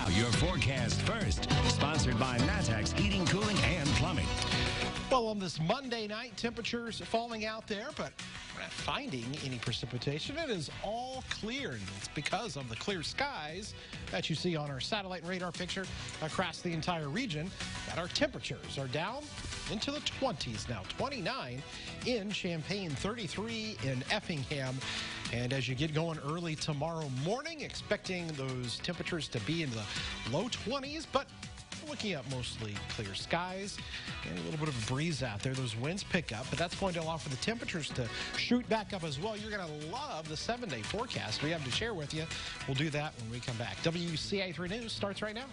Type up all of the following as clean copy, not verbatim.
Now, your forecast first, sponsored by Matex Heating, Cooling, and Plumbing. Well, on this Monday night, temperatures falling out there, but we're not finding any precipitation. It is all clear, and it's because of the clear skies that you see on our satellite and radar picture across the entire region that our temperatures are down into the 20s now. 29 in Champaign, 33 in Effingham. And as you get going early tomorrow morning, expecting those temperatures to be in the low 20s, but looking at mostly clear skies and a little bit of a breeze out there. Those winds pick up, but that's going to allow for the temperatures to shoot back up as well. You're going to love the 7-day forecast we have to share with you. We'll do that when we come back. WCIA 3 News starts right now.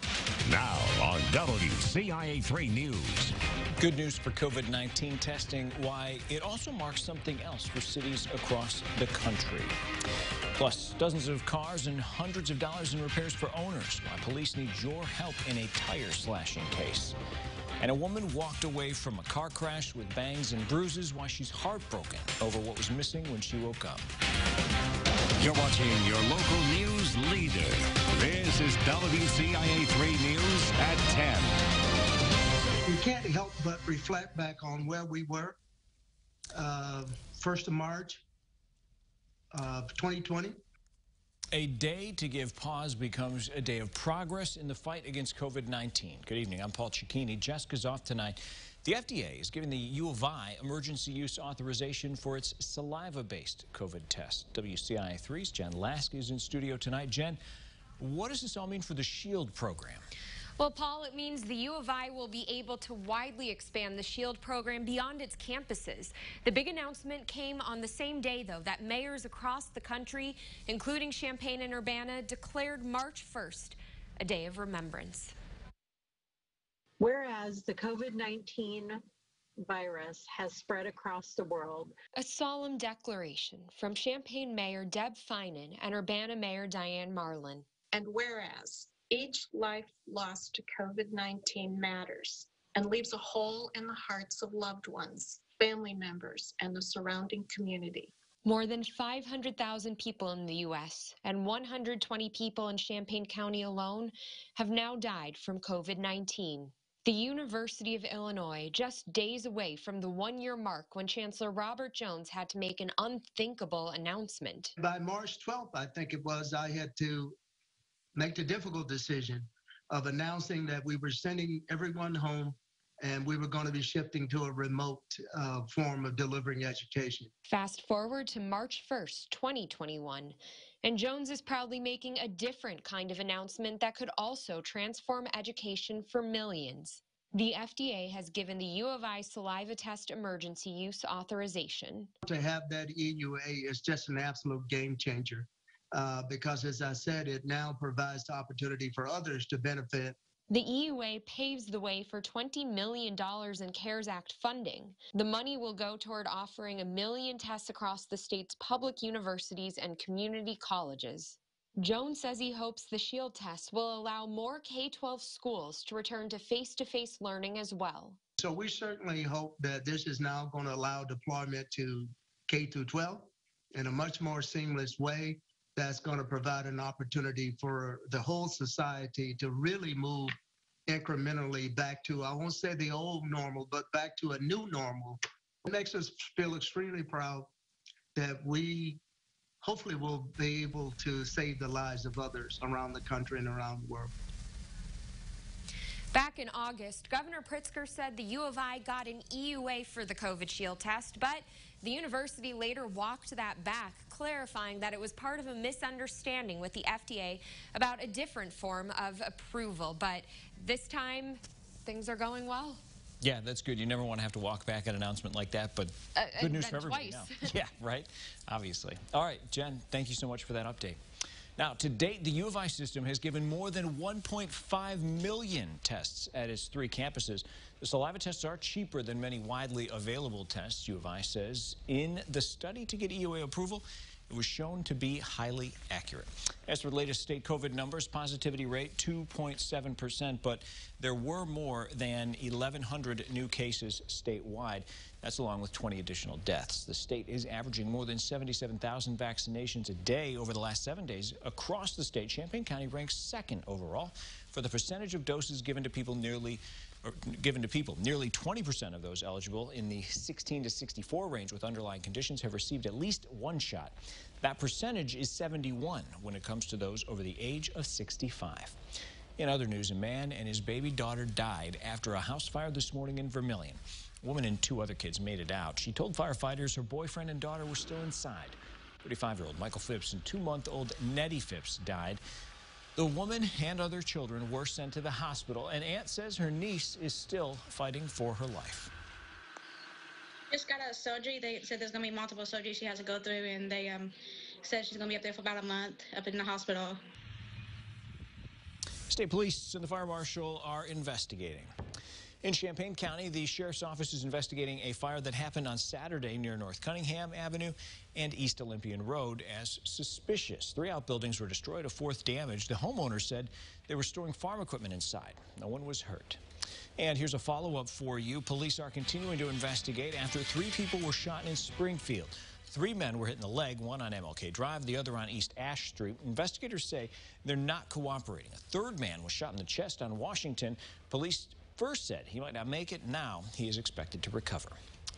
Now on WCIA 3 News. Good news for COVID-19 testing. Why it also marks something else for cities across the country. Plus, dozens of cars and hundreds of dollars in repairs for owners. Why police need your help in a tire slashing case. And a woman walked away from a car crash with bangs and bruises. Why she's heartbroken over what was missing when she woke up. You're watching your local news leader. This is WCIA 3 News at 10. You can't help but reflect back on where we were 1st of March of 2020. A day to give pause becomes a day of progress in the fight against COVID-19. Good evening. I'm Paul Cicchini. Jessica's off tonight. The FDA is giving the U of I emergency use authorization for its saliva-based COVID test. WCIA 3's Jen Lasky is in studio tonight. Jen, what does this all mean for the SHIELD program? Well, Paul, it means the U of I will be able to widely expand the SHIELD program beyond its campuses. The big announcement came on the same day, though, that mayors across the country, including Champaign and Urbana, declared March 1st a day of remembrance. Whereas the COVID-19 virus has spread across the world. A solemn declaration from Champaign Mayor Deb Finan and Urbana Mayor Diane Marlin. And whereas each life lost to COVID-19 matters and leaves a hole in the hearts of loved ones, family members, and the surrounding community. More than 500,000 people in the U.S. and 120 people in Champaign County alone have now died from COVID-19. The University of Illinois, just days away from the one-year mark when Chancellor Robert Jones had to make an unthinkable announcement. By March 12th, I think it was, I had to make the difficult decision of announcing that we were sending everyone home and we were going to be shifting to a remote form of delivering education. Fast forward to March 1st, 2021, and Jones is proudly making a different kind of announcement that could also transform education for millions. The FDA has given the U of I saliva test emergency use authorization. To have that EUA is just an absolute game changer. Because, as I said, it now provides the opportunity for others to benefit. The EUA paves the way for $20 million in CARES Act funding. The money will go toward offering 1 million tests across the state's public universities and community colleges. Jones says he hopes the SHIELD test will allow more K-12 schools to return to face-to-face learning as well. So we certainly hope that this is now going to allow deployment to K-12 in a much more seamless way. That's going to provide an opportunity for the whole society to really move incrementally back to, I won't say the old normal, but back to a new normal. It makes us feel extremely proud that we hopefully will be able to save the lives of others around the country and around the world. Back in August, Governor Pritzker said the U of I got an EUA for the COVID SHIELD test, but the university later walked that back, clarifying that it was part of a misunderstanding with the FDA about a different form of approval. But this time, things are going well. Yeah, that's good. You never want to have to walk back an announcement like that, but good news for everybody now. Yeah, right? Obviously. All right, Jen, thank you so much for that update. Now, to date, the U of I system has given more than 1.5 million tests at its 3 campuses. The saliva tests are cheaper than many widely available tests, U of I says. In the study to get EUA approval, It was shown to be highly accurate. As for the latest state COVID numbers, positivity rate 2.7%, but there were more than 1,100 new cases statewide. That's along with 20 additional deaths. The state is averaging more than 77,000 vaccinations a day over the last 7 days. Across the state, Champaign County ranks second overall for the percentage of doses given to people. Nearly 20% of those eligible in the 16 to 64 range with underlying conditions have received at least one shot. That percentage is 71 when it comes to those over the age of 65. In other news, a man and his baby daughter died after a house fire this morning in Vermilion. A woman and 2 other kids made it out. She told firefighters her boyfriend and daughter were still inside. 35-year-old Michael Phipps and 2-month-old Nettie Phipps died. The woman and other children were sent to the hospital. An aunt says her niece is still fighting for her life. Just got out of surgery. They said there's going to be multiple surgeries she has to go through, and they said she's going to be up there for about a month up in the hospital. State police and the fire marshal are investigating. In Champaign County, the sheriff's office is investigating a fire that happened on Saturday near North Cunningham Avenue and East Olympian Road as suspicious. 3 outbuildings were destroyed, a 4th damaged. The homeowner said they were storing farm equipment inside. No one was hurt. And here's a follow-up for you. Police are continuing to investigate after 3 people were shot in Springfield. 3 men were hit in the leg, one on MLK Drive, the other on East Ash Street. Investigators say they're not cooperating. A 3rd man was shot in the chest on Washington. Police first said he might not make it. Now he is expected to recover.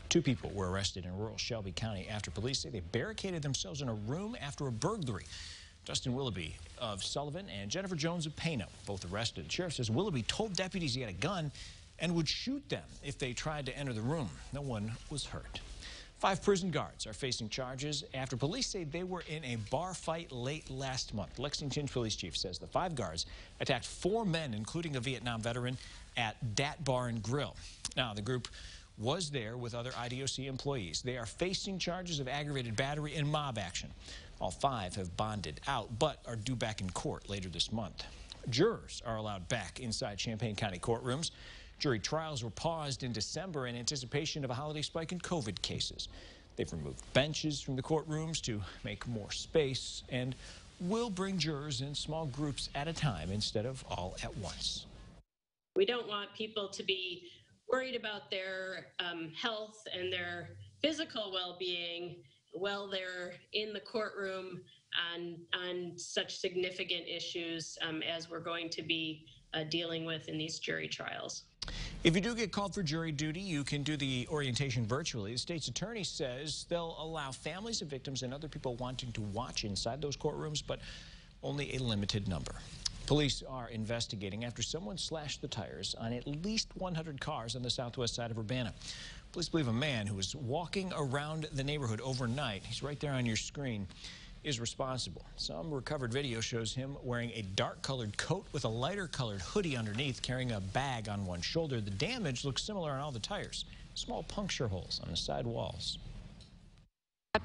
2 people were arrested in rural Shelby County after police say they barricaded themselves in a room after a burglary. Dustin Willoughby of Sullivan and Jennifer Jones of Pano, both arrested. The sheriff says Willoughby told deputies he had a gun and would shoot them if they tried to enter the room. No one was hurt. 5 prison guards are facing charges after police say they were in a bar fight late last month. Lexington police chief says the 5 guards attacked 4 men, including a Vietnam veteran, at Dat Bar and Grill. Now, the group was there with other IDOC employees. They are facing charges of aggravated battery and mob action. All 5 have bonded out, but are due back in court later this month. Jurors are allowed back inside Champaign County courtrooms. Jury trials were paused in December in anticipation of a holiday spike in COVID cases. They've removed benches from the courtrooms to make more space and will bring jurors in small groups at a time instead of all at once. We don't want people to be worried about their health and their physical well-being while they're in the courtroom on such significant issues as we're going to be dealing with in these jury trials. If you do get called for jury duty, you can do the orientation virtually. The state's attorney says they'll allow families of victims and other people wanting to watch inside those courtrooms, but only a limited number. Police are investigating after someone slashed the tires on at least 100 cars on the southwest side of Urbana. Police believe a man who was walking around the neighborhood overnight, he's right there on your screen, is responsible. Some recovered video shows him wearing a dark-colored coat with a lighter-colored hoodie underneath, carrying a bag on one shoulder. The damage looks similar on all the tires. Small puncture holes on the side walls.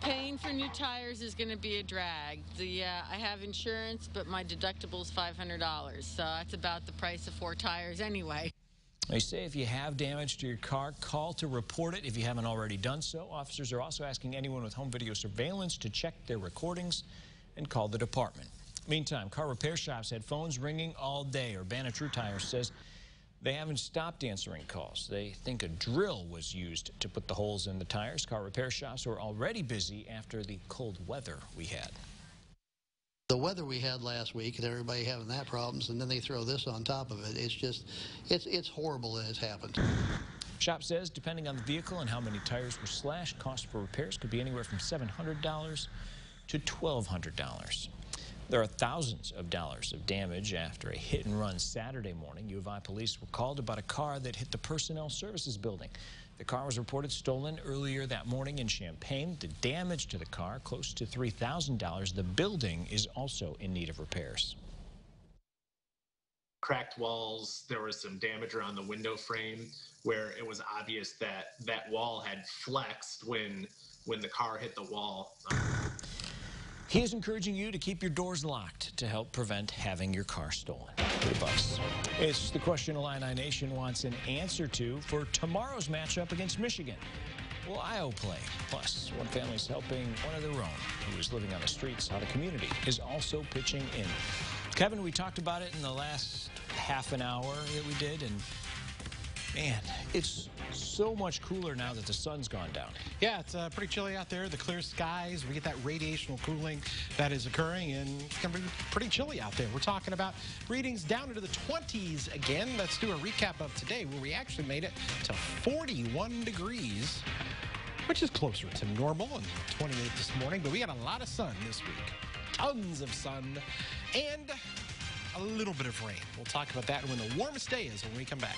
Paying for new tires is going to be a drag. I have insurance, but my deductible is $500, so that's about the price of 4 tires anyway. They say if you have damage to your car, call to report it if you haven't already done so. Officers are also asking anyone with home video surveillance to check their recordings and call the department. Meantime, car repair shops had phones ringing all day. Urbana True Tires says they haven't stopped answering calls. They think a drill was used to put the holes in the tires. Car repair shops were already busy after the cold weather we had. The weather we had last week and everybody having that problems, and then they throw this on top of it. It's just, it's horrible that it's happened. Shop says depending on the vehicle and how many tires were slashed, cost for repairs could be anywhere from $700 to $1,200. There are thousands of dollars of damage after a hit and run Saturday morning. U of I police were called about a car that hit the Personnel Services building. The car was reported stolen earlier that morning in Champaign. The damage to the car, close to $3,000. The building is also in need of repairs. Cracked walls, there was some damage around the window frame where it was obvious that that wall had flexed when the car hit the wall. He is encouraging you to keep your doors locked to help prevent having your car stolen. $3. It's the question Illini Nation wants an answer to for tomorrow's matchup against Michigan. will play. Plus, one family's helping one of their own who is living on the streets. How the community is also pitching in. Kevin, we talked about it in the last half an hour that we did, and man, it's so much cooler now that the sun's gone down. Yeah, it's pretty chilly out there. The clear skies, we get that radiational cooling that is occurring, and it's going to be pretty chilly out there. We're talking about readings down into the 20s again. Let's do a recap of today, where we actually made it to 41 degrees, which is closer to normal, and 28 this morning. But we got a lot of sun this week. Tons of sun, and a little bit of rain. We'll talk about that when the warmest day is when we come back.